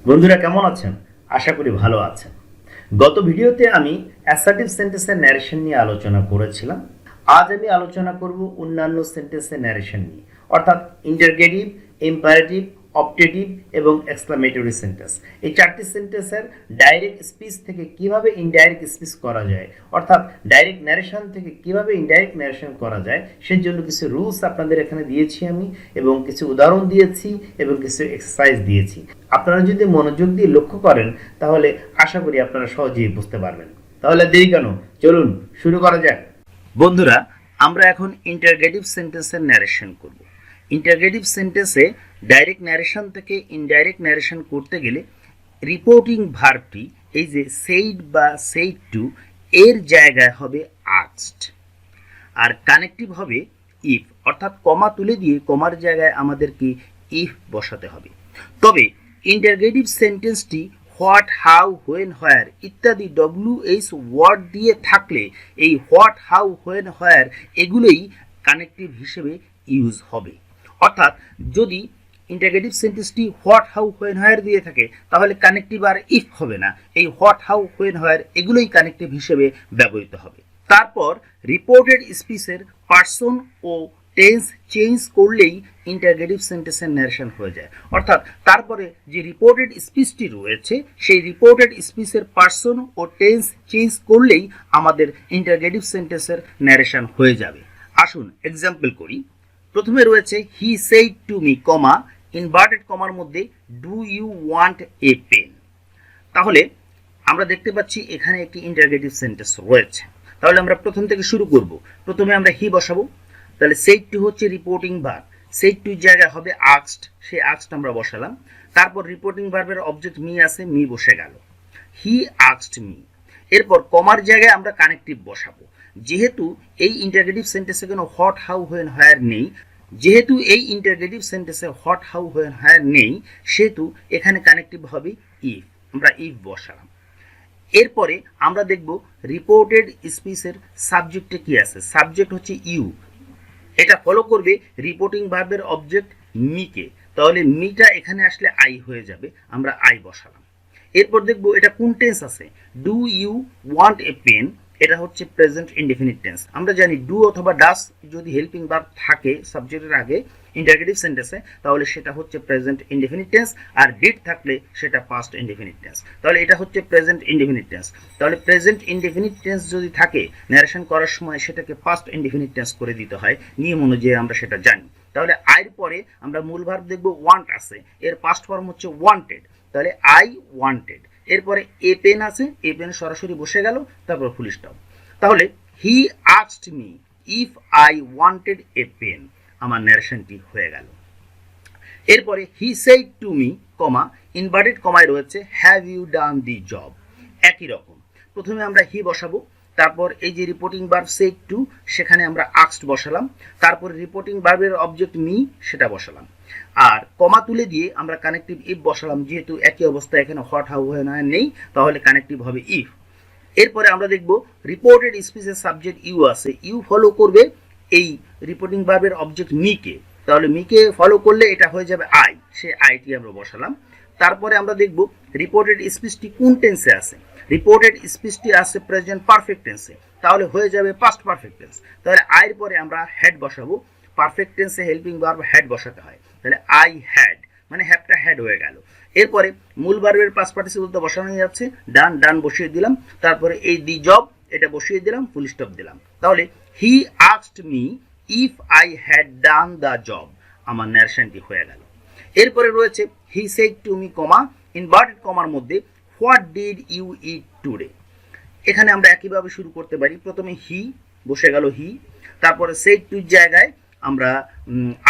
বন্ধুরা কেমন আছেন? আশা করি ভালো আছেন। গত ভিডিওতে আমি অ্যাসার্টিভ সেন্টেন্সের ন্যারেশন নিয়ে আলোচনা করেছিলাম। আজ আমি আলোচনা করব অন্যান্য সেন্টেন্সের ন্যারেশন নিয়ে, অর্থাৎ ইন্টারগেটিভ, ইম্পারেটিভ, অপটেটিভ এবং এক্সক্লামেটরি সেন্টেন্স। এই চারটি সেন্টেন্সের ডাইরেক্ট স্পিচ থেকে কিভাবে ইনডাইরেক্ট স্পিচ করা যায়, অর্থাৎ ডাইরেক্ট ন্যারেশন থেকে কিভাবে ইনডাইরেক্ট ন্যারেশন করা যায়, সেই জন্য কিছু রুলস আপনাদের এখানে দিয়েছি আমি, এবং কিছু উদাহরণ দিয়েছি এবং কিছু এক্সারসাইজ দিয়েছি। আপনারা যদি মনোযোগ দিয়ে লক্ষ্য করেন তাহলে আশা করি আপনারা সহজেই বুঝতে পারবেন। তাহলে দেরি কেন, চলুন শুরু করা যাক। বন্ধুরা, আমরা এখন ইন্টারগেটিভ সেন্টেন্সের ন্যারেশন করব। ইন্টারগেটিভ সেন্টেন্সে ডাইরেক্ট ন্যারেশন থেকে ইনডাইরেক্ট ন্যারেশন করতে গেলে রিপোর্টিং ভার্বটি, এই যে সেইড বা সেইড টু, এর জায়গায় হবে আস্কড, আর কানেক্টিভ হবে ইফ, অর্থাৎ কমা তুলে দিয়ে কমার জায়গায় আমাদেরকে ইফ বসাতে হবে। তবে ইন্টারগেটিভ সেন্টেন্সটি হোয়াট, হাউ, হোয়েন, হোয়ার ইত্যাদি WH ওয়ার্ড দিয়ে থাকলে এই হোয়াট, হাউ, হোয়েন, হোয়ার এগুলোই কানেক্টিভ হিসেবে ইউজ হবে। অর্থাৎ যদি ইন্টারগেটিভ সেন্টেন্সটি হোয়াট, হাউ, হোয়েন, হোয়ার দিয়ে থাকে তাহলে কানেক্টিভ আর ইফ হবে না, এই হোয়াট, হাউ, হোয়েন, হোয়ার এগুলোই কানেক্টিভ হিসেবে ব্যবহৃত হবে। তারপর রিপোর্টেড স্পিচের পার্সন ও টেন্স চেঞ্জ করলেই ইন্টারগেটিভ সেন্টেন্সের ন্যারেশন হয়ে যায়। অর্থাৎ তারপরে যে রিপোর্টেড স্পিচটি রয়েছে সেই রিপোর্টেড স্পিচের পার্সন ও টেন্স চেঞ্জ করলেই আমাদের ইন্টারগেটিভ সেন্টেন্সের ন্যারেশন হয়ে যাবে। আসুন এক্সাম্পল করি। প্রথমে রয়েছে he said to me, comma, inverted কমার মধ্যে do you want a pen. তাহলে আমরা দেখতে পাচ্ছি এখানে একটি ইন্টারগেটিভ সেন্টেন্স রয়েছে। তাহলে আমরা প্রথম থেকে শুরু করব। প্রথমে আমরা হি বসাবো। তাহলে সেইড টু হচ্ছে রিপোর্টিং ভার্ব, সেইড টুর জায়গায় হবে আস্কড, সেই আস্কড আমরা বসালাম। তারপর রিপোর্টিং ভার্বের অবজেক্ট মি আছে, মি বসে গেল, হি আস্কড মি। এরপর কমার জায়গায় আমরা কানেক্টিভ বসাবো। যেহেতু এই ইন্টারগেটিভ সেন্টেন্সে কোনো হোয়াট, হাউ, হোয়েন, হোয়ার নেই, যেহেতু এই ইন্টারগেটিভ সেন্টেন্সে হোয়াট, হাউ, হোয়েন, হোয়ার নেই, সেহেতু এখানে কানেক্টিভ হবে ইফ, আমরা ইফ বসালাম। এরপরে আমরা দেখব রিপোর্টেড স্পিচের সাবজেক্টে কি আছে। সাবজেক্ট হচ্ছে ইউ, এটা ফলো করবে রিপোর্টিং ভার্বের অবজেক্ট মিকে, তাহলে মিটা এখানে আসলে আই হয়ে যাবে, আমরা আই বসালাম। এরপর দেখব এটা কোন টেন্স আছে। Do you want a pen, এটা হচ্ছে প্রেজেন্ট ইনডেফিনিট টেন্স। আমরা জানি ডু অথবা ডাস যদি হেল্পিং ভার্ব থাকে সাবজেক্টের আগে ইন্টারগেটিভ সেন্টেন্সে তাহলে সেটা হচ্ছে প্রেজেন্ট ইনডেফিনিট টেন্স, আর ডিড থাকলে সেটা পাস্ট ইনডেফিনিট টেন্স। তাহলে এটা হচ্ছে প্রেজেন্ট ইনডেফিনিট টেন্স। তাহলে প্রেজেন্ট ইনডেফিনিট টেন্স যদি থাকে ন্যারেশন করার সময় সেটাকে পাস্ট ইনডেফিনিট টেন্স করে দিতে হয়, নিয়ম অনুযায়ী আমরা সেটা জানি। তাহলে আইয়ের পরে আমরা মূল ভার্ব দেখব ওয়ান্ট আছে, এর পাস্ট ফর্ম হচ্ছে ওয়ান্টেড, তাহলে আই ওয়ান্টেড। এরপরে এ পেন আছে, এ পেন সরাসরি বসে গেল, তারপর ফুল স্টপ। তাহলে he asked me if I wanted a pen, আমার ন্যারেশনটি হয়ে গেল। এরপরে he said to me, comma, inverted কমায় রয়েছে have you done the job. একই রকম প্রথমে আমরা হি বসাবো, তারপর এই যে রিপোর্টিং ভার্ব সেইড টু সেখানে আমরা আস্কড বসালাম, তারপর রিপোর্টিং ভার্বের অবজেক্ট মি সেটা বসালাম, আর কমা তুলে দিয়ে আমরা কানেক্টিভ ইফ বসালাম। যেহেতু একই অবস্থা এখানে হোয়াট, হাউ, হোয়েন, হোয়ার নেই, তাহলে কানেক্টিভ হবে ইফ। এরপরে আমরা দেখব রিপোর্টেড স্পিচের সাবজেক্ট ইউ আছে, ইউ ফলো করবে এই রিপোর্টিং ভার্বের অবজেক্ট মিকে, তাহলে মিকে ফলো করলে এটা হয়ে যাবে আই, সে আইটি আমরা বসালাম। তারপরে আমরা দেখব রিপোর্টেড স্পিচটি কোন টেন্সে আছে। রিপোর্টেড স্পিচটি আছে প্রেজেন্ট পারফেক্ট টেন্সে, তাহলে হয়ে যাবে পাস্ট পারফেক্ট টেন্স। তাহলে আইয়ের পরে আমরা হেড বসাবো, পারফেক্ট টেন্সে হেল্পিং ভার্ব হেড বসাতে হয়, তাহলে আই হ্যাড, মানে হ্যাডটা হেড হয়ে গেল। এরপরে মূল ভার্বের পাস্ট পার্টিসিপল তো বসানো যাচ্ছে, ডান ডান বসিয়ে দিলাম, তারপরে এই দি জব এটা বসিয়ে দিলাম, ফুল স্টপ দিলাম। তাহলে he asked me if I had done the job, আমার ন্যারেশনটি হয়ে গেল। এরপরে রয়েছে he said to me, comma, inverted কমার মধ্যে what did you eat today. এখানে আমরা একইভাবে শুরু করতে পারি। প্রথমে হি বসে গেল হি, তারপরে সেইড টুর জায়গায় আমরা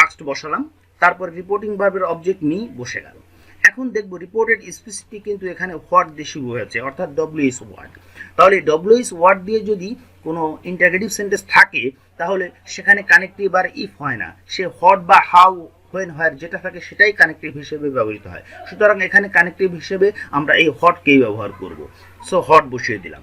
আস্কড বসালাম, তারপর রিপোর্টিং ভার্বের অবজেক্ট মি বসে গেল। এখন দেখব রিপোর্টেড স্পিচটি কিন্তু এখানে হোয়াট দিয়ে শুরু হয়েছে, অর্থাৎ WH ওয়ার্ড। তাহলে WH ওয়ার্ড দিয়ে যদি কোনো ইন্টারগেটিভ সেন্টেন্স থাকে তাহলে সেখানে কানেক্টিভ আর ইফ হয় না, সে হোয়াট বা হাউ, হোয়েন, হোয়ার যেটা থাকে সেটাই কানেক্টিভ হিসেবে ব্যবহৃত হয়। সুতরাং এখানে কানেক্টিভ হিসেবে আমরা এই হটকেই ব্যবহার করব, সো হট বসিয়ে দিলাম।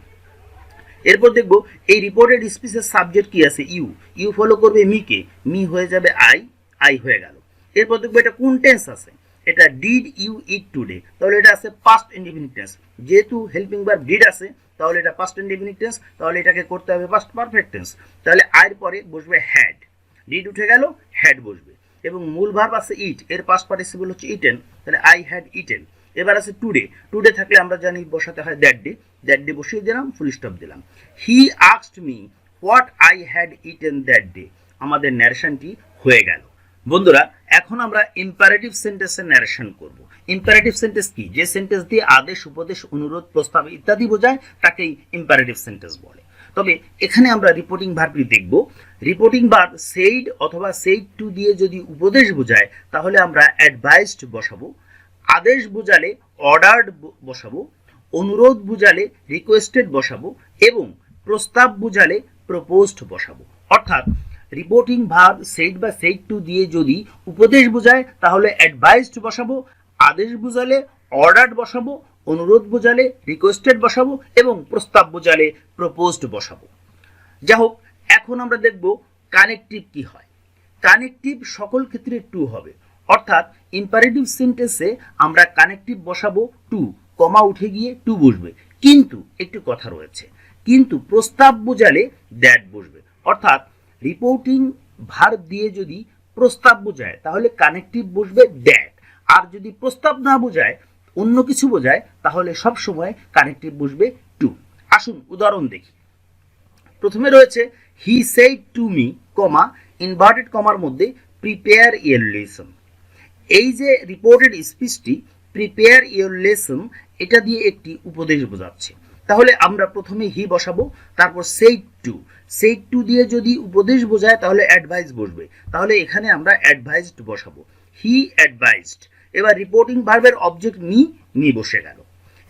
এরপর দেখব এই রিপোর্টেড স্পিচের সাবজেক্ট কি আছে, ইউ, ইউ ফলো করবে মিকে, মি হয়ে যাবে আই, আই হয়ে গেল। এরপর দেখবো এটা কোন টেন্স আছে। এটা ডিড ইউ ইট টুডে, তাহলে এটা আছে পাস্ট ইনডিফিনিট টেন্স। যেহেতু হেল্পিং ভার্ব ডিড আছে তাহলে এটা পাস্ট ইনডিফিনিট টেন্স, তাহলে এটাকে করতে হবে পাস্ট পারফেক্ট টেন্স। তাহলে আয়ের পরে বসবে হ্যাড, ডিড উঠে গেল, হ্যাড বসবে, এবং মূল ভার্ব আছে ইট, এর পাস্ট পার্টিসিপল হচ্ছে ইটেন, তাহলে আই হ্যাড ইটেন। এবার আছে টুডে, টুডে থাকলে আমরা জানি বসাতে হয় দ্যাট ডে, দ্যাট ডে বসিয়ে দিলাম, ফুল স্টপ দিলাম। হি asked me what I had eaten that day, আমাদের ন্যারেশনটি হয়ে গেল। বন্ধুরা এখন আমরা ইম্পারেটিভ সেন্টেন্সের ন্যারেশন করব। ইম্পারেটিভ সেন্টেন্স কি? যে সেন্টেন্স দিয়ে আদেশ, উপদেশ, অনুরোধ, প্রস্তাব ইত্যাদি বোঝায় তাকেই ইম্পারেটিভ সেন্টেন্স বলে। তবে এখানে আমরা রিপোর্টিং ভার্বটি দেখব। রিপোর্টিং ভার্ব সেইড অথবা সেইড টু দিয়ে যদি উপদেশ বোঝায় তাহলে আমরা অ্যাডভাইসড বসাবো, আদেশ বোঝালে অর্ডার্ড বসাবো, অনুরোধ বোঝালে রিকোয়েস্টেড বসাবো, এবং প্রস্তাব বোঝালে প্রপোজড বসাবো। অর্থাৎ রিপোর্টিং ভার্ব সেইড বা সেইড টু দিয়ে যদি উপদেশ বোঝায় তাহলে অ্যাডভাইসড বসাবো, আদেশ বোঝালে অর্ডার্ড বসাবো, অনুরোধ বোঝালে রিকোয়েস্টেড বসাবো, এবং প্রস্তাব বোঝালে প্রপোজড বসাবো। যাই হোক, এখন আমরা দেখব কানেকটিভ কি হয়। কানেকটিভ সকল ক্ষেত্রে টু হবে, অর্থাৎ ইম্পারেটিভ সেন্টেন্সে আমরা কানেকটিভ বসাবো টু, কমা উঠে গিয়ে টু বসবে। কিন্তু একটি কথা রয়েছে, কিন্তু প্রস্তাব বোঝালে দ্যাট বসবে। অর্থাৎ রিপোর্টিং ভার্ব দিয়ে যদি প্রস্তাব বোঝায় তাহলে কানেকটিভ বসবে দ্যাট, আর যদি প্রস্তাব না বোঝায়, অন্য কিছু বোঝায়, তাহলে সব সময় কানেকটিভ বসবে টু। আসুন উদাহরণ দেখি। প্রথমে রয়েছে হি said to me, comma inverted কমার মধ্যে প্রিপেয়ার ইয়োর লেসন। এই যে রিপোর্টেড স্পিচটি প্রিপেয়ার ইয়োর লেসন, এটা দিয়ে একটি উপদেশ বোঝাচ্ছে। তাহলে আমরা প্রথমে হি বসাবো, তারপর সেইড টু। সেইড টু দিয়ে যদি উপদেশ বোঝায় তাহলে অ্যাডভাইস বসবে, তাহলে এখানে আমরা অ্যাডভাইসড বসাবো, হি অ্যাডভাইসড। এবার রিপোর্টিং ভার্বের অবজেক্ট মি, মি বসে গেল।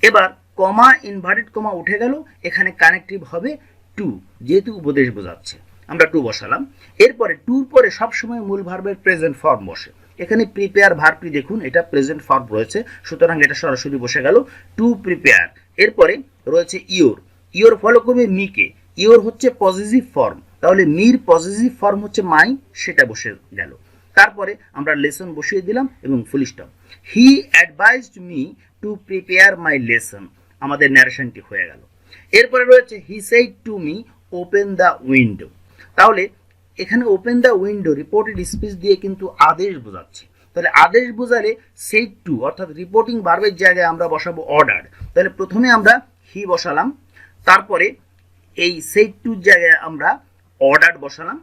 এবার কমা ইনভার্টেড কমা উঠে গেল, এখানে কানেকটিভ হবে টু, যেহেতু উপদেশ বোঝাচ্ছে আমরা টু বসালাম। এরপরে টুর পরে সবসময় মূল ভার্বের প্রেজেন্ট ফর্ম বসে। এখানে প্রিপেয়ার ভার্বটি দেখুন, এটা প্রেজেন্ট ফর্ম রয়েছে, সুতরাং এটা সরাসরি বসে গেল টু প্রিপেয়ার। এরপরে রয়েছে ইয়োর, ইয়োর ফলো করবে মিকে, ইয়োর হচ্ছে পজিটিভ ফর্ম, তাহলে মির পজিটিভ ফর্ম হচ্ছে মাই, সেটা বসে গেল। তারপরে আমরা লেসন বসিয়ে দিলাম এবং ফুল stop. He অ্যাডভাইজড me to prepare my lesson, আমাদের ন্যারেশনটি হয়ে গেল। এরপরে রয়েছে হি said to me open the window. তাহলে এখানে open the window reported speech দিয়ে কিন্তু আদেশ বোঝাচ্ছে, তাহলে আদেশ বোঝালে সেইড টু, অর্থাৎ রিপোর্টিং ভার্বের জায়গায় আমরা বসাবো অর্ডার। তাহলে প্রথমে আমরা হি বসালাম, তারপরে এই সেইড টুর জায়গায় আমরা অর্ডার বসালাম,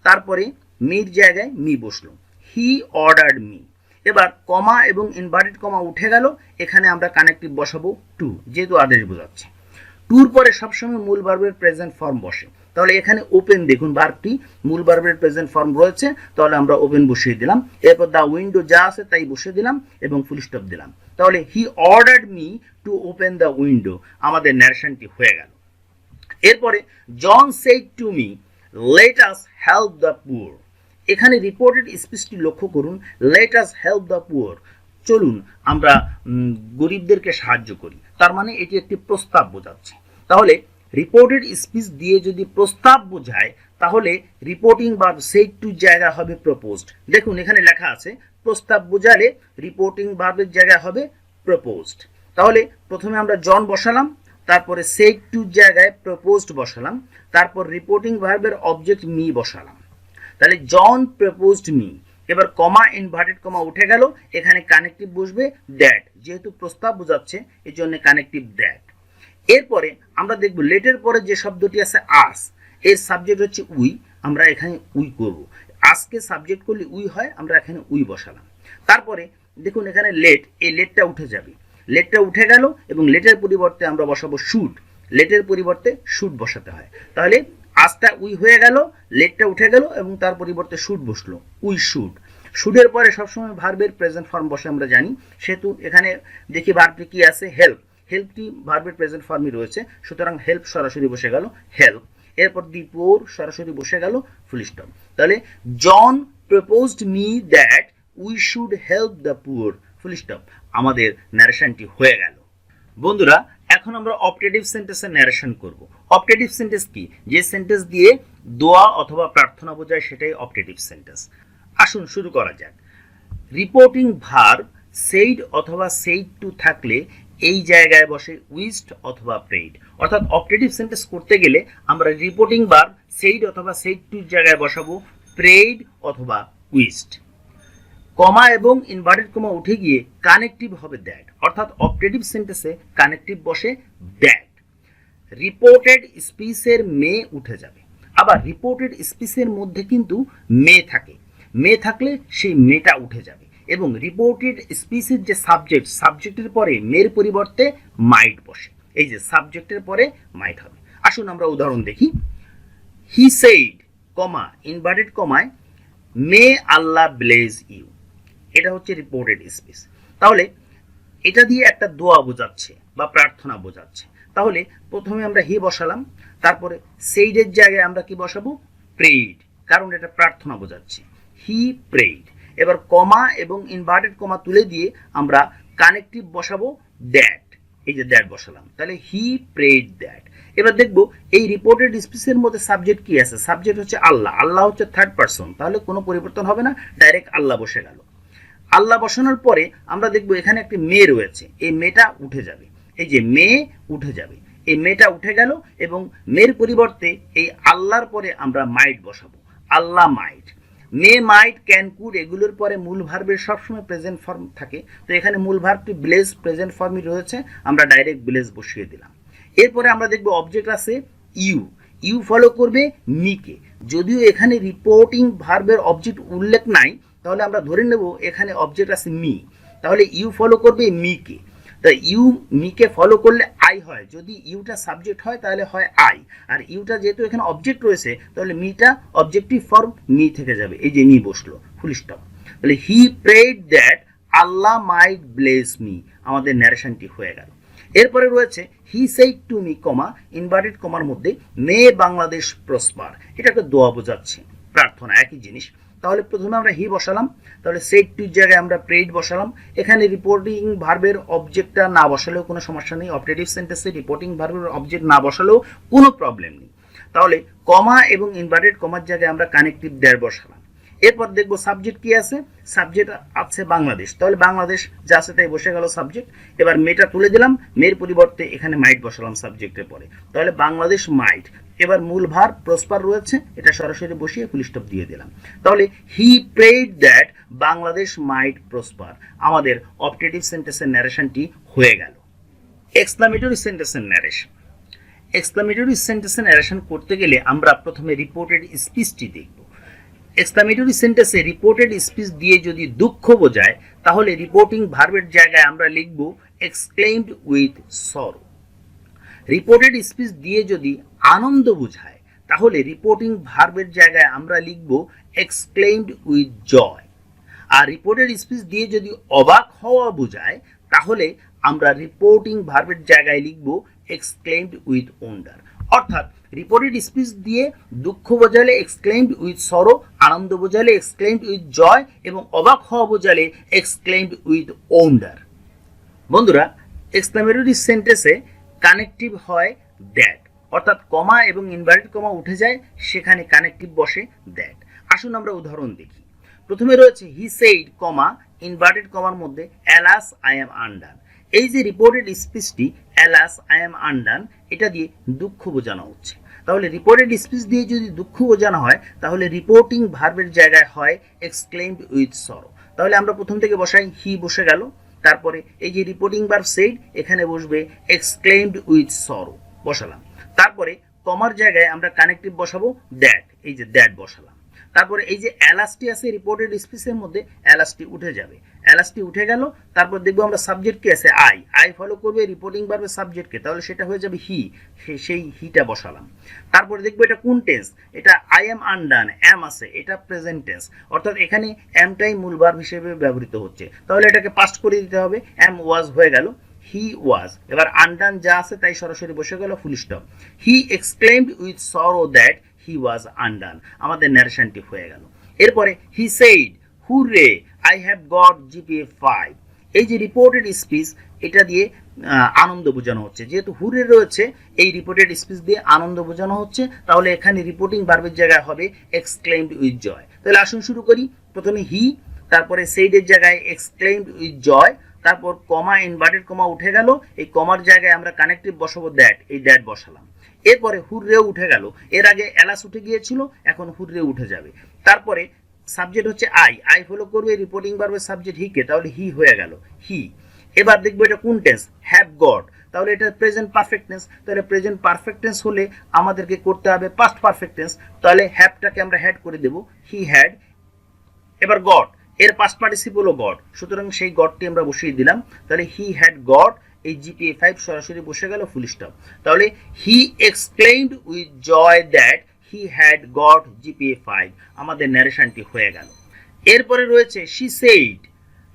তারপরে মির জায়গায় মি বসলো, হি অর্ডার্ড মি। এবার কমা এবং ইনভার্টেড কমা উঠে গেল, এখানে আমরা কানেক্টিভ বসাবো টু, যেহেতু আদেশ বোঝাচ্ছে। টুর পরে সবসময় মূল ভার্বের প্রেজেন্ট ফর্ম বসে, তাহলে এখানে ওপেন দেখুন ভার্বটি মূল ভার্বের প্রেজেন্ট ফর্ম রয়েছে, তাহলে আমরা ওপেন বসিয়ে দিলাম। এরপর দ্য উইন্ডো যা আছে তাই বসিয়ে দিলাম এবং ফুল স্টপ দিলাম। তাহলে he ordered me to open the window, আমাদের ন্যারেশনটি হয়ে গেল। এরপরে John said to me let us help the poor. এখানে রিপোর্টেড স্পিচটি লক্ষ্য করুন, let us help the poor, চলুন আমরা গরিবদেরকে সাহায্য করি, তার মানে এটি একটি প্রস্তাব বোঝাচ্ছে। তাহলে রিপোর্টেড স্পিচ দিয়ে যদি প্রস্তাব বোঝায় তাহলে রিপোর্টিং বা সেড টু জায়গা হবে প্রপোজড। দেখুন এখানে লেখা আছে প্রস্তাব বোঝালে রিপোর্টিং ভার্বের জায়গা হবে প্রপোজড। তাহলে প্রথমে আমরা জন বসালাম, তারপরে সেড টু জায়গায় প্রপোজড বসালাম, তারপর রিপোর্টিং ভার্বের অবজেক্ট মি বসালাম। তাহলে জন প্রপোজড মি। এবার কমা ইনভার্টেড কমা উঠে গেল, এখানে কানেক্টিভ বসবে দ্যাট, যেহেতু প্রস্তাব বোঝাচ্ছে এই জন্য কানেক্টিভ দ্যাট। এরপরে আমরা দেখব লেটের পরে যে শব্দটি আছে আস, এর সাবজেক্ট হচ্ছে উই, আমরা এখানে উই করব। আজকে সাবজেক্ট করলে উই হয়, আমরা এখানে উই বসালাম। তারপরে দেখুন এখানে লেট, এই লেটটা উঠে যাবে, লেটটা উঠে গেল এবং লেটের পরিবর্তে আমরা বসাবো শুড, লেটের পরিবর্তে শুড বসাতে হয়। তাহলে আজটা উই হয়ে গেল, লেটটা উঠে গেল এবং তার পরিবর্তে শুড বসলো, উই শুড। শুডের পরে সবসময় ভার্বের প্রেজেন্ট ফর্ম বসে আমরা জানি, সেহেতু এখানে দেখি ভার্বটি কি আছে, হেল্প, হেল্পটি ভার্বের প্রেজেন্ট ফর্মই রয়েছে, সুতরাং হেল্প সরাসরি বসে গেল হেল্প। এরপর দি পোর সরাসরি বসে গেল ফুল স্টপ। তাহলে John proposed me that we should help the poor, full stop, আমাদের ন্যারেশনটি হয়ে গেল। বন্ধুরা এখন আমরা অপটেটিভ সেন্টেন্সের ন্যারেশন করব। অপটেটিভ সেন্টেন্স কি? যে সেন্টেন্স দিয়ে দোয়া অথবা প্রার্থনা বোঝায় সেটাই অপটেটিভ সেন্টেন্স। আসুন শুরু করা যাক। রিপোর্টিং ভার্ব সেইড অথবা সেইড টু থাকলে এই জায়গায় বসে উইস্ট অথবা প্রেইড। অর্থাৎ অপটেটিভ সেন্টেন্স করতে গেলে আমরা রিপোর্টিং ভার্ব সেইড অথবা সেইড টুর জায়গায় বসাবো প্রেইড অথবা উইস্ট। কমা এবং ইনভার্টেড কমা উঠে গিয়ে কানেক্টিভ হবে দ্যাট, অর্থাৎ অপটেটিভ সেন্টেন্সে কানেক্টিভ বসে দ্যাট। রিপোর্টেড স্পিচের মে উঠে যাবে। আবার রিপোর্টেড স্পিচের মধ্যে কিন্তু মে থাকে, মে থাকলে সেই মেটা উঠে যাবে। এবং রিপোর্টেড স্পিচের যে সাবজেক্টের পরে মের পরিবর্তে মাইট বসে। এই যে সাবজেক্টের পরে মাইট হবে। আসুন আমরা উদাহরণ দেখি। হি সেইড কমা ইনভার্টেড কমায় মে আল্লাহ ব্লেজ ইউ, এটা হচ্ছে রিপোর্টেড স্পিচ। তাহলে এটা দিয়ে একটা দোয়া বোঝাচ্ছে বা প্রার্থনা বোঝাচ্ছে। তাহলে প্রথমে আমরা হি বসালাম, তারপরে সেইডের জায়গায় আমরা কি বসাবো প্রেইড, কারণ এটা প্রার্থনা বোঝাচ্ছে। হি প্রেইড। এবার কমা এবং ইনভার্টেড কমা তুলে দিয়ে আমরা কানেক্টিভ বসাবো দ্যাট। এই যে দ্যাট বসালাম, তাহলে হি প্রেইড দ্যাট। এবার দেখবো এই রিপোর্টেড স্পিচের মধ্যে সাবজেক্ট কি আছে। সাবজেক্ট হচ্ছে আল্লাহ, আল্লাহ হচ্ছে থার্ড পারসন, তাহলে কোনো পরিবর্তন হবে না, ডাইরেক্ট আল্লাহ বসে গেল। আল্লাহ বসানোর পরে আমরা দেখবো এখানে একটি মেয়ে রয়েছে, এই মেয়েটা উঠে যাবে। এই যে মেয়ে উঠে যাবে, এই মেয়েটা উঠে গেল এবং মেয়ের পরিবর্তে এই আল্লাহর পরে আমরা মাইট বসাবো, আল্লাহ মাইট। মে মাইট ক্যান কুড এগুলোর পরে মূল ভার্বের সবসময় প্রেজেন্ট ফর্ম থাকে, তো এখানে মূল ভার্বটি ব্লেজ প্রেজেন্ট ফর্মই রয়েছে, আমরা ডাইরেক্ট ব্লেজ বসিয়ে দিলাম। এরপরে আমরা দেখবো অবজেক্ট আছে ইউ, ইউ ফলো করবে মিকে। যদিও এখানে রিপোর্টিং ভার্বের অবজেক্ট উল্লেখ নাই, তাহলে আমরা ধরে নেব এখানে অবজেক্ট আছে মি, তাহলে ইউ ফলো করবে মিকে। তা ইউ মিকে ফলো করলে আই হয়, যদি ইউটা সাবজেক্ট হয় তাহলে হয় আই, আর ইউটা যেহেতু এখানে অবজেক্ট রয়েছে তাহলে মিটা অবজেক্টিভ ফর্ম মি থেকে যাবে। এই যে মি বসলো, ফুল স্টপ। তাহলে he prayed that Allah might bless me, আমাদের ন্যারেশনটি হয়ে গেল। এরপরে রয়েছে he said to me comma inverted কমার মধ্যে মে বাংলাদেশ প্রসপার, এটা একটা দোয়া বোঝাচ্ছে, প্রার্থনা, একই জিনিস। তাহলে প্রথমে আমরা হি বসালাম, তাহলে সেইড টুর জায়গায় আমরা প্রেড বসালাম। এখানে রিপোর্টিং ভার্বের অবজেক্টটা না বসালেও কোনো সমস্যা নেই, অপারেটিভ সেন্টেন্সে রিপোর্টিং ভার্বের অবজেক্ট না বসালেও কোনো প্রবলেম নেই। তাহলে কমা এবং ইনভার্টেড কমার জায়গায় আমরা কানেক্টিভ দ্যাট বসালাম। এরপর দেখবো সাবজেক্ট কি আছে, সাবজেক্ট আছে বাংলাদেশ, তাহলে বাংলাদেশ যা আছে তাই বসে গেল সাবজেক্ট। এবার মেটা তুলে দিলাম, মেয়ের পরিবর্তে এখানে মাইট বসালাম সাবজেক্টের পরে, তাহলে বাংলাদেশ মাইট। এবার মূল ভার্ব প্রসপার রয়েছে, এটা সরাসরি বসিয়ে ফুল স্টপ দিয়ে দিলাম। তাহলে he prayed that Bangladesh might prosper, আমাদের অপটেটিভ সেন্টেন্সের ন্যারেশনটি হয়ে গেল। এক্সক্লামেটরি সেন্টেন্সের ন্যারেশন। এক্সক্লামেটরি সেন্টেন্সের ন্যারেশন করতে গেলে আমরা প্রথমে রিপোর্টেড স্পিচটি দেখব। এক্সক্লামেটরি সেন্টেন্সে রিপোর্টেড স্পিচ দিয়ে যদি দুঃখ বোঝায় তাহলে রিপোর্টিং ভার্বের জায়গায় আমরা লিখব এক্সক্লেইমড উইথ সরো। রিপোর্টেড স্পিচ দিয়ে যদি আনন্দ বোঝায় তাহলে রিপোর্টিং ভার্বের জায়গায় আমরা লিখব এক্সক্লেইমড উইথ জয়। আর রিপোর্টেড স্পিচ দিয়ে যদি অবাক হওয়া বোঝায় তাহলে আমরা রিপোর্টিং ভার্বের জায়গায় লিখব এক্সক্লেইমড উইথ ওন্ডার। অর্থাৎ রিপোর্টেড স্পিচ দিয়ে দুঃখ বোঝালে এক্সক্লেইমড উইথ সরো, আনন্দ বোঝালে এক্সক্লেইমড উইথ জয়, এবং অবাক হওয়া বোঝালে এক্সক্লেইমড উইথ ওন্ডার। বন্ধুরা, এক্সক্লামেটরি সেন্টেন্সে কানেক্টিভ হয় দ্যাট, অর্থাৎ কমা এবং ইনভার্টেড কমা উঠে যায়, সেখানে কানেক্টিভ বসে দ্যাট। আসুন আমরা উদাহরণ দেখি। প্রথমে রয়েছে হি সেইড কমা ইনভার্টেড কমার মধ্যে অ্যালাস আই এম আনডান। এই যে রিপোর্টেড স্পিচটি অ্যালাস আই এম আনডান, এটা দিয়ে দুঃখ বোঝানো হচ্ছে। তাহলে রিপোর্টেড স্পিচ দিয়ে যদি দুঃখ বোঝানো হয় তাহলে রিপোর্টিং ভার্বের জায়গায় হয় এক্সক্লেইমড উইথ সরো। তাহলে আমরা প্রথম থেকে বসাই, হি বসে গেল, তারপরে এই যে রিপোর্টিং ভার্ব সেইড এখানে বসবে এক্সক্লেইমড উইথ সরো, বসালাম। তারপরে কমার জায়গায় আমরা কানেক্টিভ বসাবো দ্যাট, এই যে দ্যাট বসালাম। তারপরে এই যে অ্যালাসটি আছে রিপোর্টেড স্পিচের মধ্যে, অ্যালাসটি উঠে যাবে, অ্যালাসটি উঠে গেল। তারপর দেখবো আমরা সাবজেক্ট কি আছে আই, আই ফলো করবে রিপোর্টিং ভার্বের সাবজেক্টকে, তাহলে সেটা হয়ে যাবে হি, সেই হিটা বসালাম। তারপরে দেখবো এটা কোন টেন্স, এটা আই এম আনডান, এম আছে, এটা প্রেজেন্ট টেন্স, অর্থাৎ এখানে এমটাই মূল ভার্ব হিসেবে ব্যবহৃত হচ্ছে, তাহলে এটাকে পাস্ট করে দিতে হবে, এম ওয়াজ হয়ে গেল, হি ওয়াজ। এবার আনডান যা আছে তাই সরাসরি বসে গেল, full stop. He exclaimed with sorrow that he was undone, আমাদের ন্যারেশনটি হয়ে গেল। এরপরে he said hurrah I have got GPA 5। এই যে রিপোর্টেড স্পিচ, এটা দিয়ে আনন্দ বোঝানো হচ্ছে, যেহেতু হুররে রয়েছে এই রিপোর্টেড স্পিচ দিয়ে আনন্দ বোঝানো হচ্ছে, তাহলে এখানে রিপোর্টিং ভার্বের জায়গায় হবে এক্সক্লেইমড উইথ জয়। তাহলে আসুন শুরু করি। প্রথমে হি, তারপরে সেইডের জায়গায় এক্সক্লেইমড উইথ জয়, তারপর কমা ইনভার্টেড কমা উঠে গেল, এই কমার জায়গায় আমরা কানেক্টিভ বসাবো দ্যাট, এই দ্যাট বসালাম। এরপরে হুররেও উঠে গেল, এর আগে অ্যালাস উঠে গিয়েছিল, এখন হুররে উঠে যাবে। তারপরে সাবজেক্ট হচ্ছে আই ফলো করবে রিপোর্টিং ভার্বের সাবজেক্ট হিকে, তাহলে হি হয়ে গেল হি। এবার দেখবো এটা কোন টেন্স, হ্যাভ গট, তাহলে এটা প্রেজেন্ট পারফেক্ট টেন্স, তাহলে প্রেজেন্ট পারফেক্ট টেন্স হলে আমাদেরকে করতে হবে পাস্ট পারফেক্ট টেন্স, তাহলে হ্যাভটাকে আমরা হ্যাড করে দেব, হি হ্যাড। এবার গট, এর পাস্ট পার্টিসিপল হলো গট, সুতরাং সেই গটটি আমরা বসিয়ে দিলাম, তাহলে হি হ্যাড গট, এই জিপিএ 5 সরাসরি বসে গেল, ফুল স্টপ। তাহলে he explained with joy that he had got GPA 5, আমাদের ন্যারেশনটি হয়ে গেল। এরপরে রয়েছে she said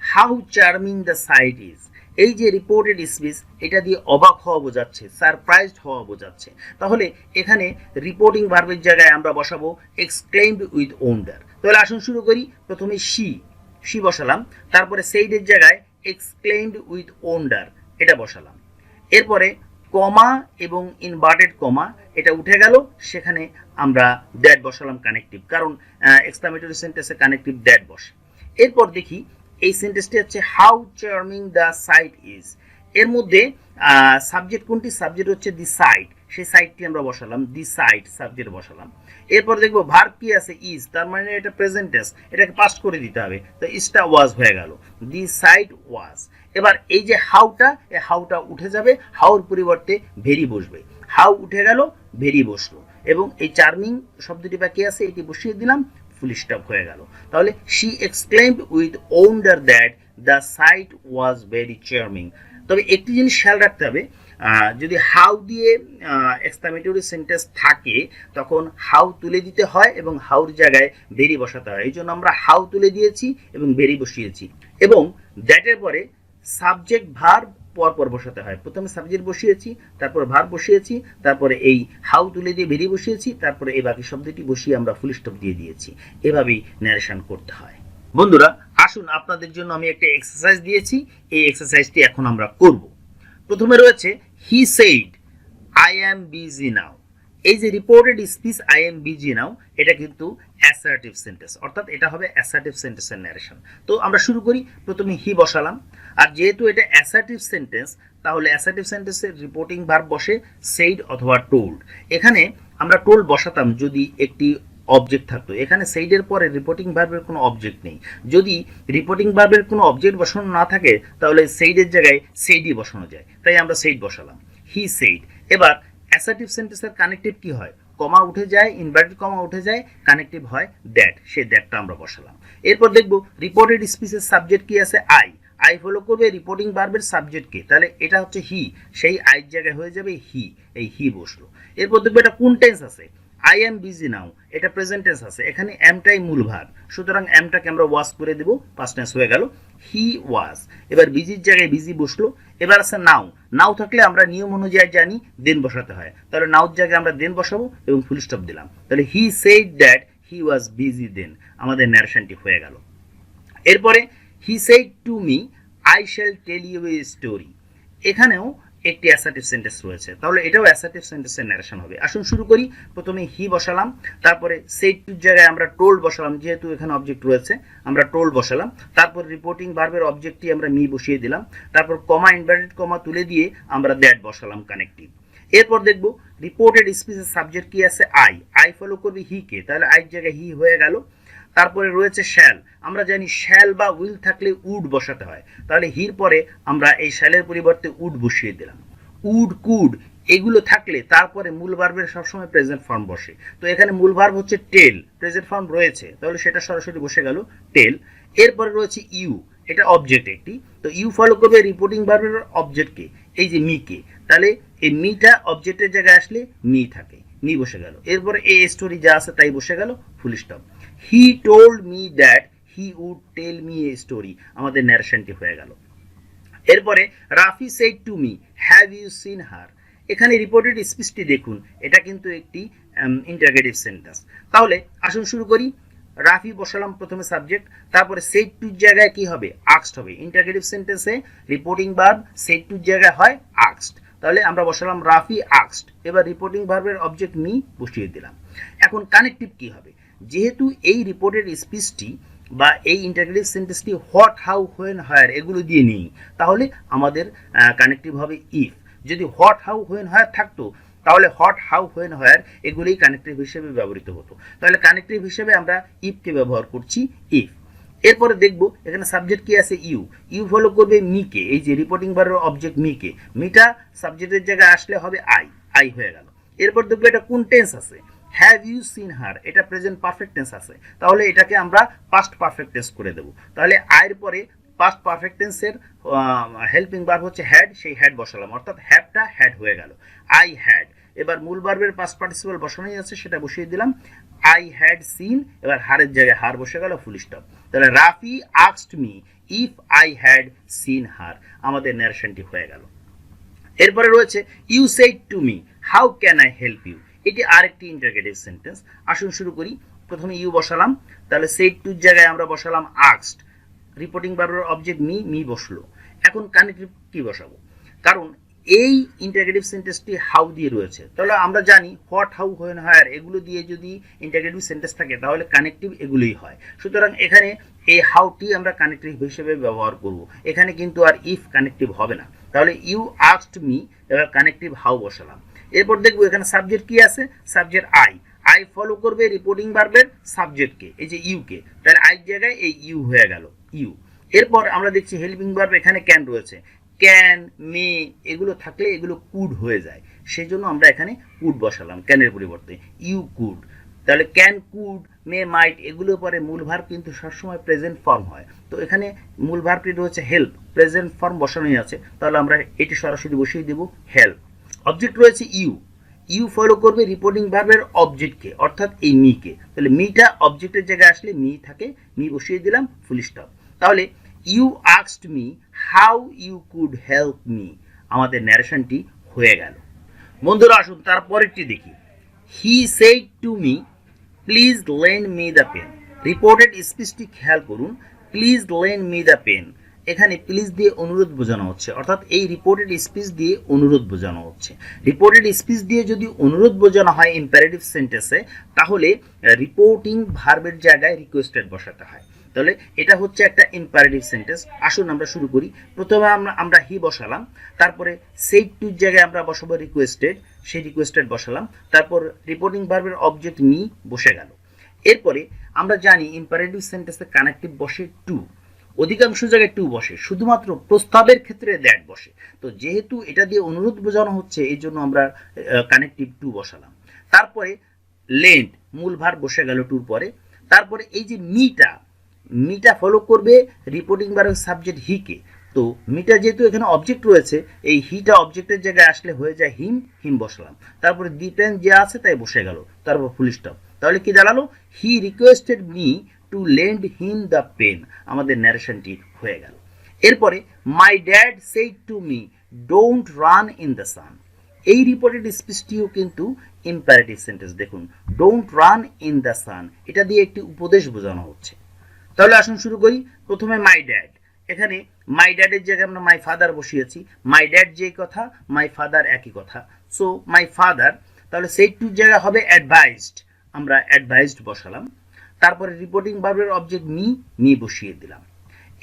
how charming the sight is, এই যে রিপোর্টেড স্পিচ, এটা দিয়ে অবাক হওয়া বোঝাচ্ছে, সারপ্রাইজড হওয়া বোঝাচ্ছে, তাহলে এখানে রিপোর্টিং ভার্বের জায়গায় আমরা বসাবো এক্সক্লেইমড উইথ ওন্ডার। তাহলে আসুন শুরু করি, প্রথমে শি বসালাম, তারপরে সেইডের জায়গায় এক্সক্লেইমড উইথ ওন্ডার এটা বসালাম, এরপরে কমা এবং ইনভার্টেড কমা এটা উঠে গেল, সেখানে আমরা দ্যাট বসালাম কানেক্টিভ, কারণ এক্সক্লামেটরি সেন্টেন্সে কানেক্টিভ দ্যাট বসে। এরপর দেখি এই সেন্টেন্সটি হচ্ছে how charming the sight is, এর মধ্যে সাবজেক্ট কোনটি, সাবজেক্ট হচ্ছে দি সাইট, সেই সাইটটি আমরা বসালাম, দি সাইট সাবজেক্ট বসালাম। এরপর দেখবো ভার্ব কি আছে, ইজ, তার মানে এটা প্রেজেন্ট টেন্স, এটাকে পাস্ট করে দিতে হবে, তো ইজটা ওয়াজ হয়ে গেল, দি সাইট ওয়াজ। এবার এই যে হাউটা, এই হাউটা উঠে যাবে, হাউর পরিবর্তে ভেরি বসবে, হাউ উঠে গেল, ভেরি বসলো, এবং এই চার্মিং শব্দটি বাকি আছে, এটি বসিয়ে দিলাম, ফুল স্টপ হয়ে গেল। তাহলে she exclaimed with wonder that the sight was very charming. তবে একটি জিনিস খেয়াল রাখতে হবে, যদি হাউ দিয়ে এক্সক্লামেটরি সেন্টেন্স থাকে তখন হাউ তুলে দিতে হয় এবং হাউর জায়গায় ভেরি বসাতে হয়, এই জন্য আমরা হাউ তুলে দিয়েছি এবং ভেরি বসিয়েছি, এবং দ্যাটের পরে সাবজেক্ট ভার্ব পরপর বসাতে হয়, প্রথমে সাবজেক্ট বসিয়েছি, তারপর ভার্ব বসিয়েছি, তারপরে এই হাউ তুলে দিয়ে ভেরি বসিয়েছি, তারপরে এই বাকি শব্দটি বসিয়ে আমরা ফুল স্টপ দিয়ে দিয়েছি, এভাবেই ন্যারেশন করতে হয়। বন্ধুরা আসুন আপনাদের জন্য আমি একটা এক্সারসাইজ দিয়েছি, এই এক্সারসাইজটি এখন আমরা করব। প্রথমে রয়েছে he said I am busy now, এই যে reported speech I am busy now, এটা কিন্তু অ্যাসার্টিভ সেন্টেন্স, অর্থাৎ এটা হবে অ্যাসার্টিভ সেন্টেন্সের ন্যারেশন। তো আমরা শুরু করি, প্রথমে হি বসালাম, আর যেহেতু এটা অ্যাসার্টিভ সেন্টেন্স তাহলে অ্যাসার্টিভ সেন্টেন্সের রিপোর্টিং ভার্ব বসে সেইড অথবা টোল্ড। এখানে আমরা টোল্ড বসাতাম যদি একটি অবজেক্ট থাকতো, এখানে সেইডের পরে রিপোর্টিং ভার্বের কোনো অবজেক্ট নেই, যদি রিপোর্টিং ভার্বের কোনো অবজেক্ট বসানো না থাকে তাহলে সেইডের জায়গায় সেইডই বসানো যায়, তাই আমরা সেইড বসালাম, হি সেইড। এবার অ্যাসার্টিভ সেন্টেন্সের কানেক্টিভ কি হয়, কমা উঠে যায়, ইনভার্টেড কমা উঠে যায়, কানেক্টিভ হয় দ্যাট, সেই দ্যাটটা আমরা বসালাম। এরপর দেখব রিপোর্টেড স্পিচের সাবজেক্ট কি আছে, আই ফলো করবে রিপোর্টিং ভার্বের সাবজেক্টকে, তাহলে এটা হচ্ছে হি, সেই আইয়ের জায়গায় হয়ে যাবে হি, এই হি বসলো। এরপর দেখবো এটা কোন টেন্স আছে, আই এম বিজি নাও, এটা প্রেজেন্ট টেন্স আছে, এখানে এমটাই মূল ভার্ব, সুতরাং এমটাকে আমরা ওয়াজ করে দেব, পাস্ট টেন্স হয়ে গেল, হি ওয়াজ। এবার বিজির জায়গায় বিজি বসলো। এবার আছে নাও, নাও থাকলে আমরা নিয়ম অনুযায়ী জানি দেন বসাতে হয়, তাহলে নাউর জায়গায় আমরা দেন বসাবো এবং ফুল স্টপ দিলাম, তাহলে he said that he was busy then, আমাদের ন্যারেশনটি হয়ে গেল। এরপরে he said to me I shall tell you a story, এখানেও একটি অ্যাসার্টিভ সেন্টেন্স রয়েছে, তাহলে এটাও অ্যাসার্টিভ সেন্টেন্সের ন্যারেশন হবে। আসুন শুরু করি, প্রথমে হি বসালাম, তারপরে সেইড টুর জায়গায় আমরা টোল্ড বসালাম, যেহেতু এখানে অবজেক্ট রয়েছে আমরা টোল্ড বসালাম, তারপর রিপোর্টিং ভার্বের অবজেক্টটি আমরা মি বসিয়ে দিলাম, তারপর কমা ইনভার্টেড কমা তুলে দিয়ে আমরা দ্যাট বসালাম কানেক্টিভ। এরপর দেখব রিপোর্টেড স্পিচের সাবজেক্ট কি আছে, আই ফলো করবে হি কে, তাহলে আইয়ের জায়গায় হি হয়ে গেল। তারপরে রয়েছে শ্যাল, আমরা জানি শ্যাল বা উইল থাকলে উড বসাতে হয়, তাহলে হির পরে আমরা এই শ্যালের পরিবর্তে উড বসিয়ে দিলাম, উড কুড এগুলো থাকলে তারপরে মূল ভার্বের সবসময় প্রেজেন্ট ফর্ম বসে, তো এখানে মূল ভার্ব হচ্ছে টেল, প্রেজেন্ট ফর্ম রয়েছে, তাহলে সেটা সরাসরি বসে গেল টেল। এরপরে রয়েছে ইউ, এটা অবজেক্ট একটি, তো ইউ ফলো করবে রিপোর্টিং ভার্বের অবজেক্টকে, এই যে মি কে, তাহলে এই মিটা অবজেক্টের জায়গায় আসলে মি থাকে, মি বসে গেল। এরপরে এ স্টোরি যা আছে তাই বসে গেল, full stop. He told me that he would tell me a story, আমাদের ন্যারেশনটি হয়ে গেল। এরপরে Rafi said to me have you seen her, এখানে রিপোর্টেড স্পিচটি দেখুন, এটা কিন্তু একটি ইন্টারগেটিভ সেন্টেন্স। তাহলে আসুন শুরু করি, রাফি বসালাম প্রথমে সাবজেক্ট, তারপরে সেড টুর জায়গায় কি হবে, আক্সড হবে, ইন্টারগেটিভ সেন্টেন্সে রিপোর্টিং ভার্ব সেড টুর জায়গায় হয় আক্সড, তাহলে আমরা বসালাম রাফি আক্সড। এবার রিপোর্টিং ভার্বের অবজেক্ট মি বসিয়ে দিলাম। এখন কানেক্টিভ কি হবে, যেহেতু এই রিপোর্টেড স্পিচটি বা এই ইন্টারগ্রেটিভ সেন্টেন্সটি হোয়াট, হাউ, হোয়েন, হায়ার এগুলো দিয়ে নিই, তাহলে আমাদের কানেক্টিভ হবে ইফ। যদি হোয়াট, হাউ, হোয়েন, হায়ার থাকতো তাহলে হট, হাউ, হোয়েন, হায়ার এগুলোই কানেক্টিভ হিসেবে ব্যবহৃত হতো। তাহলে কানেক্টিভ হিসেবে আমরা ইফকে ব্যবহার করছি, ইফ। এরপরে দেখব এখানে সাবজেক্ট কি আছে, ইউ। ইউ ফলো করবে মিকে, এই যে রিপোর্টিং ভার্বের অবজেক্ট মিকে, মিটা সাবজেক্টের জায়গায় আসলে হবে আই, আই হয়ে গেল। এরপর দেখবো এটা কোন টেন্স আছে, হ্যাভ ইউ সিন হার, এটা প্রেজেন্ট পারফেক্ট টেন্স আছে, তাহলে এটাকে আমরা পাস্ট পারফেক্ট টেন্স করে দেব। তাহলে আয়ের পরে পাস্ট পারফেক্ট টেন্সের হেল্পিং ভার্ব হচ্ছে হ্যাড, সেই হ্যাড বসালাম, অর্থাৎ হ্যাভটা হ্যাড হয়ে গেল, আই হ্যাড। এবার মূল ভার্বের পাস্ট পার্টিসিপল বসানোই আছে, সেটা বসিয়ে দিলাম, আই হ্যাড সিন, এবার হারের জায়গায় হার বসে গেল, ফুল স্টপ। তাহলে Rafi asked me if I had seen her, আমাদের ন্যারেশনটি হয়ে গেল। এরপরে রয়েছে you said to me how can I help you, এটি আরেকটি ইন্টারগেটিভ সেন্টেন্স। আসুন শুরু করি। প্রথমে ইউ বসালাম, তাহলে সেড টুর জায়গায় আমরা বসালাম আস্কড, রিপোর্টিং ভার্বের অবজেক্ট মি, মি বসলো। এখন কানেক্টিভ কি বসাবো, কারণ এই ইন্টারগেটিভ সেন্টেন্সটি হাউ দিয়ে রয়েছে, তাহলে আমরা জানি হোয়াট, হাউ, হোয়েন, হায়ার এগুলো দিয়ে যদি ইন্টারগেটিভ সেন্টেন্স থাকে তাহলে কানেক্টিভ এগুলোই হয়। সুতরাং এখানে এই হাউটি আমরা কানেক্টিভ হিসেবে ব্যবহার করব, এখানে কিন্তু আর ইফ কানেক্টিভ হবে না। তাহলে ইউ আস্কড মি, এবার কানেক্টিভ হাউ বসালাম। এরপর দেখবো এখানে সাবজেক্ট কি আছে, সাবজেক্ট আই, আই ফলো করবে রিপোর্টিং ভার্বের সাবজেক্টকে, এই যে ইউকে, তাহলে আই জায়গায় এই ইউ হয়ে গেল, ইউ। এরপর আমরা দেখছি হেল্পিং ভার্ব এখানে ক্যান রয়েছে, ক্যান, মে এগুলো থাকলে এগুলো কুড হয়ে যায়, সেই জন্য আমরা এখানে কুড বসালাম ক্যানের পরিবর্তে, ইউ কুড। তাহলে ক্যান, কুড, মে, মাইট এগুলোর পরে মূল ভার্ব কিন্তু সবসময় প্রেজেন্ট ফর্ম হয়, তো এখানে মূল ভার্বটি রয়েছে হেল্প, প্রেজেন্ট ফর্ম বসানোই আছে, তাহলে আমরা এটি সরাসরি বসিয়ে দেব হেল্প। অবজেক্ট রয়েছে ইউ, ইউ ফলো করবে রিপোর্টিং ভার্বের অবজেক্টকে, অর্থাৎ এই মিকে, তাহলে মিটা অবজেক্টের জায়গায় আসলে মি থাকে, মি বসিয়ে দিলাম, ফুল স্টপ। তাহলে you asked me how you could help me, আমাদের ন্যারেশনটি হয়ে গেল। বন্ধুরা আসুন তারপরেরটি দেখি, he said to me please lend me the pen, reported স্পিচটি খেয়াল করুন, please lend me the pen, এখানে প্লিজ দিয়ে অনুরোধ বোঝানো হচ্ছে, অর্থাৎ এই রিপোর্টেড স্পিচ দিয়ে অনুরোধ বোঝানো হচ্ছে। রিপোর্টেড স্পিচ দিয়ে যদি অনুরোধ বোঝানো হয় ইম্পারেটিভ সেন্টেন্সে, তাহলে রিপোর্টিং ভার্বের জায়গায় রিকোয়েস্টেড বসাতে হয়, তাহলে এটা হচ্ছে একটা ইম্পারেটিভ সেন্টেন্স। আসুন আমরা শুরু করি। প্রথমে আমরা হি বসালাম, তারপরে সেড টুর জায়গায় আমরা বসাবো রিকোয়েস্টেড, সেই রিকোয়েস্টেড বসালাম, তারপর রিপোর্টিং ভার্বের অবজেক্ট মি বসে গেল। এরপরে আমরা জানি ইম্পারেটিভ সেন্টেন্সে কানেক্টিভ বসে টু, অধিকাংশ জায়গায় টু বসে, শুধুমাত্র প্রস্তাবের ক্ষেত্রে দ্যাট বসে। তো যেহেতু এটা দিয়ে অনুরোধ বোঝানো হচ্ছে এই জন্য আমরা কানেক্টিভ টু বসালাম। তারপরে লেন্ড মূল ভার্ব বসে গেল টুর পরে। তারপরে এই যে মিটা, মিটা ফলো করবে রিপোর্টিং ভার্বের সাবজেক্ট হিকে, তো মিটা যেহেতু এখানে অবজেক্ট রয়েছে, এই হিটা অবজেক্টের জায়গায় আসলে হয়ে যায় হিম, হিম বসালাম। তারপরে ডিপেন্ড যে আছে তাই বসে গেল, তারপর ফুল স্টপ। তাহলে কি দাঁড়ালো, he requested me to lend him the pen, আমাদের ন্যারেশনটি হয়ে গেল। এরপরে my dad said to me don't run in the sun, এই রিপোর্টেড স্পিচটিও কিন্তু ইম্পারেটিভ সেন্টেন্স। দেখুন don't run in the sun, এটা দিয়ে একটি উপদেশ বোঝানো হচ্ছে। তাহলে আসুন শুরু করি। প্রথমে মাই ড্যাড, এখানে মাই ড্যাডের জায়গায় আমরা মাই ফাদার বসিয়েছি, মাই ড্যাড যে কথা মাই ফাদার একই কথা, সো মাই ফাদার। তাহলে সেড টুর জায়গা হবে অ্যাডভাইসড, আমরা অ্যাডভাইসড বসালাম। তারপরে রিপোর্টিং ভার্বের অবজেক্ট মি, মি বসিয়ে দিলাম।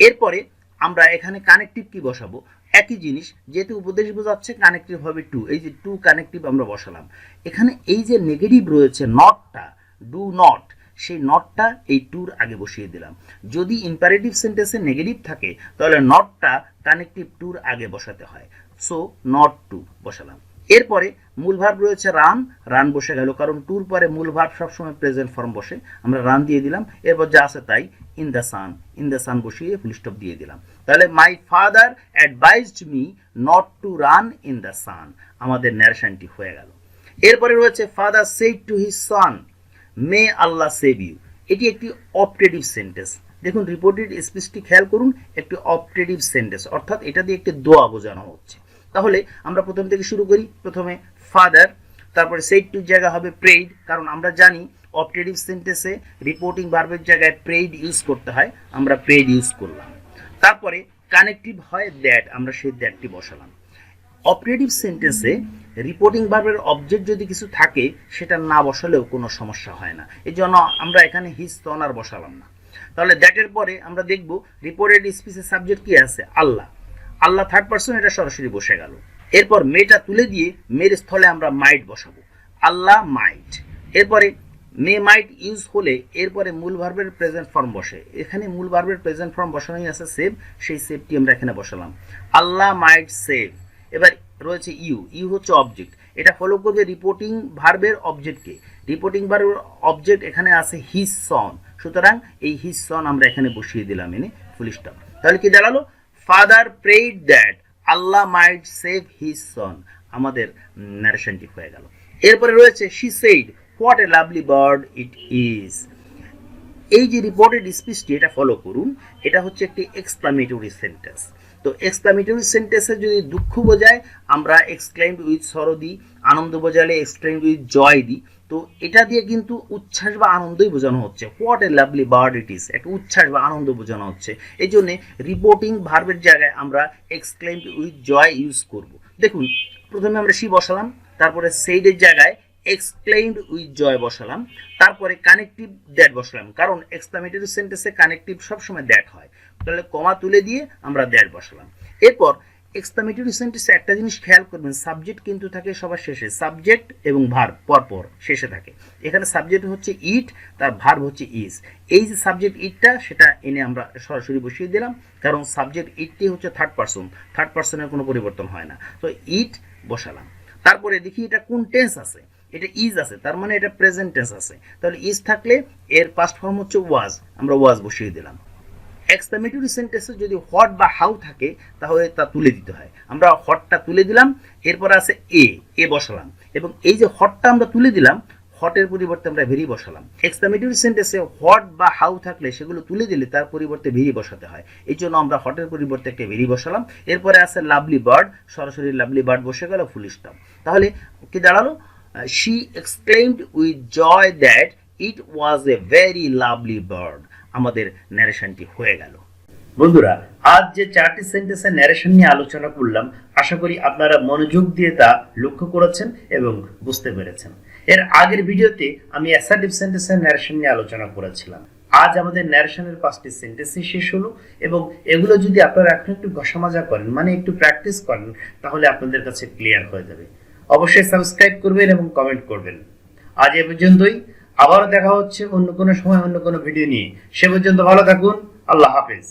এরপরে আমরা এখানে কানেক্টিভ কি বসাবো, একই জিনিস, যেহেতু উপদেশ বোঝাচ্ছে কানেক্টিভ হবে টু, এই যে টু কানেক্টিভ আমরা বসালাম। এখানে এই যে নেগেটিভ রয়েছে নটটা, ডু নট, সেই নটটা এই টুর আগে বসিয়ে দিলাম। যদি ইম্পারেটিভ সেন্টেন্সে নেগেটিভ থাকে তাহলে নটটা কানেক্টিভ টুর আগে বসাতে হয়, সো নট টু বসালাম। এরপরে মূল ভার্ব রয়েছে রান, রান বসে গেল, কারণ টুর পরে মূল ভার্ব সবসময় প্রেজেন্ট ফর্ম বসে, আমরা রান দিয়ে দিলাম। এরপর যা আছে তাই, in the sun, in the sun বসিয়ে ফুল স্টপ দিয়ে দিলাম। তাহলে my father advised me not to run in the sun, আমাদের ন্যারেশনটি হয়ে গেল। এরপরে রয়েছে father said to his son may Allah save you, এটি একটি অপটেটিভ সেন্টেন্স। দেখুন রিপোর্টেড স্পিচটি খেয়াল করুন, একটি অপটেটিভ সেন্টেন্স, অর্থাৎ এটা দিয়ে একটি দোয়া বোঝানো হচ্ছে। তাহলে আমরা প্রথম থেকে শুরু করি। প্রথমে ফাদার, তারপরে সেড টুর জায়গা হবে প্রেইড, কারণ আমরা জানি অপটেটিভ সেন্টেন্সে রিপোর্টিং ভার্বের জায়গায় প্রেইড ইউজ করতে হয়, আমরা প্রেইড ইউজ করলাম। তারপরে কানেক্টিভ হয় দ্যাট, আমরা সেই দ্যাটটি বসালাম। অপারেটিভ সেন্টেন্সে রিপোর্টিং ভার্বের অবজেক্ট যদি কিছু থাকে সেটা না বসালেও কোনো সমস্যা হয় না, এই জন্য আমরা এখানে হিজ তন আর বসালাম না। তাহলে দ্যাটের পরে আমরা দেখব রিপোর্টেড স্পিচের সাবজেক্ট কি আছে, আল্লাহ। আল্লাহ থার্ড পারসন, এটা সরাসরি বসে গেল। এরপর মেটা তুলে দিয়ে মের স্থলে আমরা মাইট বসাবো, আল্লাহ মাইট। এরপরে মে মাইট ইউজ হলে এরপরে মূল ভার্বের প্রেজেন্ট ফর্ম বসে। এখানে মূল ভার্বের প্রেজেন্ট ফর্ম বসানোই আছে সেভ, সেই সেভটি আমরা এখানে বসালাম, আল্লাহ মাইট সেভ। এবার রয়েছে ইউ, ইউ হচ্ছে অবজেক্ট, এটা ফলো করবে রিপোর্টিং ভার্বের অবজেক্টকে। রিপোর্টিং ভার্বের অবজেক্ট এখানে আছে হিজ সন, সুতরাং এই হিজ সন আমরা এখানে বসিয়ে দিলাম এনে ফুল স্টপ। তাহলে কি দাঁড়ালো, father prayed that Allah might save his son, আমাদের ন্যারেশনটি হয়ে গেল। এরপরে রয়েছে she said what a lovely bird it is. এই যে রিপোর্টেড স্পিচটি এটা ফলো করুন, এটা হচ্ছে একটি এক্সক্লামেটরি সেন্টেন্স। তো এক্সক্লামেটরি সেন্টেন্সে যদি দুঃখ বোঝায় আমরা এক্সক্লাইমড উইথ সরো দিই, আনন্দ বোঝালে এক্সক্লাইমড উইথ জয় দিই। তো এটা দিয়ে কিন্তু উচ্ছ্বাস বা আনন্দই বোঝানো হচ্ছে, what a lovely bird it is, একটা উচ্ছ্বাস বা আনন্দ বোঝানো হচ্ছে। এই জন্যে রিপোর্টিং ভার্বের জায়গায় আমরা এক্সক্লাইমড উইথ জয় ইউজ করব। দেখুন প্রথমে আমরা সি বসালাম, তারপরে সেইডের জায়গায় এক্সক্লেইমড উইথ জয় বসালাম, তারপরে কানেক্টিভ দ্যাট বসালাম, কারণ এক্সক্লামেটরি সেন্টেন্সে কানেক্টিভ সবসময় দ্যাট হয়। তাহলে কমা তুলে দিয়ে আমরা দ্যাট বসালাম। এরপর এক্সক্লামেটরি সেন্টেন্সে একটা জিনিস খেয়াল করবেন, সাবজেক্ট কিন্তু থাকে সবার শেষে, সাবজেক্ট এবং ভার্ব পরপর শেষে থাকে। এখানে সাবজেক্ট হচ্ছে ইট, তার ভার্ব হচ্ছে ইজ। এই যে সাবজেক্ট ইটটা সেটা এনে আমরা সরাসরি বসিয়ে দিলাম, কারণ সাবজেক্ট ইটটি হচ্ছে থার্ড পারসন, থার্ড পারসনের কোনো পরিবর্তন হয় না। তো ইট বসালাম। তারপরে দেখি এটা কোন টেন্স আছে, এটা ইজ আছে, তার মানে এটা প্রেজেন্ট টেন্স আছে। তাহলে ইজ থাকলে এর পাস্ট ফর্ম হচ্ছে ওয়াজ, আমরা ওয়াজ বসিয়ে দিলাম। এক্সক্লামেটরি সেন্টেন্সে যদি হোয়াট বা হাউ থাকে তাহলে তা তুলে দিতে হয়, আমরা হটটা তুলে দিলাম। এরপর আছে এ বসালাম, এবং এই যে হটটা আমরা তুলে দিলাম, হটের পরিবর্তে আমরা ভেরি বসালাম। এক্সক্লামেটরি সেন্টেন্সে হোয়াট বা হাউ থাকলে সেগুলো তুলে দিলে তার পরিবর্তে ভেরি বসাতে হয়, এই জন্য আমরা হটের পরিবর্তে একটা ভেরি বসালাম। এরপরে আছে লাভলি বার্ড, সরাসরি লাভলি বার্ড বসে গেল ফুল স্টপ। তাহলে কি দাঁড়ালো, she exclaimed with joy that it was a very lovely bird, আমাদের ন্যারেশনটি হয়ে গেল। বন্ধুরা আজ যে চারটি সেন্টেন্সের ন্যারেশন নিয়ে আলোচনা করলাম, আশা করি আপনারা মনোযোগ দিয়ে তা লক্ষ্য করেছেন এবং বুঝতে পেরেছেন। এর আগের ভিডিওতে আমি অ্যাসার্টিভ সেন্টেন্সের ন্যারেশন নিয়ে আলোচনা করেছিলাম। আজ আমাদের ন্যারেশনের 5টি সেন্টেন্সই শেষ হলো, এবং এগুলো যদি আপনারা এখন একটু ঘষামাজা করেন, মানে একটু প্র্যাকটিস করেন, তাহলে আপনাদের কাছে ক্লিয়ার হয়ে যাবে। অবশ্যই সাবস্ক্রাইব করবেন এবং কমেন্ট করবেন। আজ এ পর্যন্তই, আবারও দেখা হচ্ছে অন্য কোনো সময় অন্য কোনো ভিডিও নিয়ে। সে পর্যন্ত ভালো থাকুন, আল্লাহ হাফেজ।